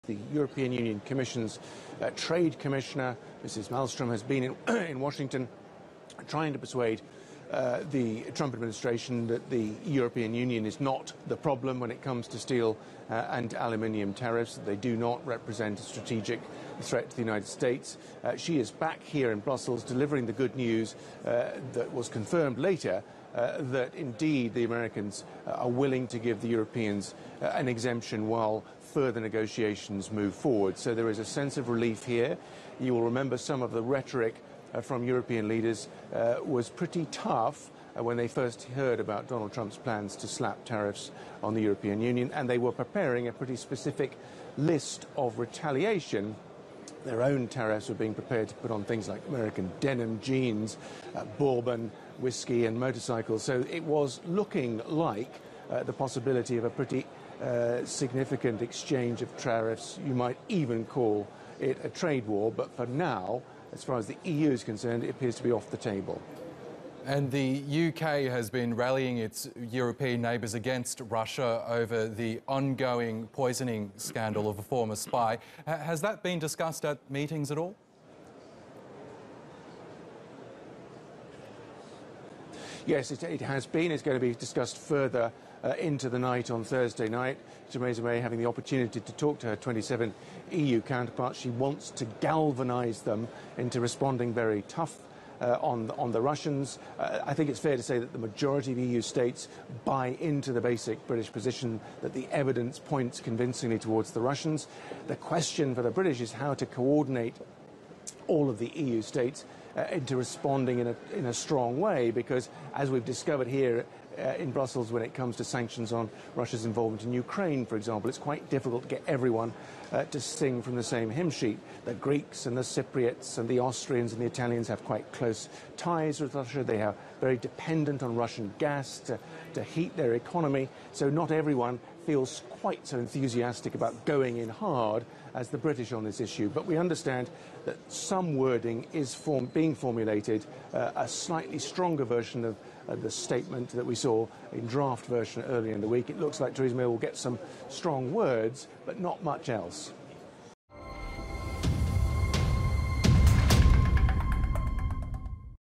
The European Union Commission's Trade Commissioner, Mrs. Malmström, has been in Washington trying to persuade the Trump administration that the European Union is not the problem when it comes to steel and aluminium tariffs, that they do not represent a strategic threat to the United States. She is back here in Brussels delivering the good news that was confirmed later, that indeed the Americans are willing to give the Europeans an exemption while further negotiations move forward. So there is a sense of relief here. You will remember some of the rhetoric from European leaders was pretty tough when they first heard about Donald Trump's plans to slap tariffs on the European Union, and they were preparing a pretty specific list of retaliation. Their own tariffs were being prepared to put on things like American denim, jeans, bourbon, whiskey and motorcycles. So it was looking like the possibility of a pretty significant exchange of tariffs. You might even call it a trade war, but for now, as far as the EU is concerned, it appears to be off the table. And the UK has been rallying its European neighbours against Russia over the ongoing poisoning scandal of a former spy. Has that been discussed at meetings at all? Yes, it has been. It's going to be discussed further into the night on Thursday night. Theresa May having the opportunity to talk to her 27 EU counterparts. She wants to galvanise them into responding very tough on the Russians. I think it's fair to say that the majority of EU states buy into the basic British position that the evidence points convincingly towards the Russians. The question for the British is how to coordinate all of the EU states into responding in a strong way, because as we've discovered here in Brussels when it comes to sanctions on Russia's involvement in Ukraine, for example, it's quite difficult to get everyone to sing from the same hymn sheet. The Greeks and the Cypriots and the Austrians and the Italians have quite close ties with Russia. They are very dependent on Russian gas to heat their economy. So not everyone feels quite so enthusiastic about going in hard as the British on this issue. But we understand that some wording is being formulated, a slightly stronger version of the statement that we saw in draft version earlier in the week. It looks like Theresa May will get some strong words, but not much else.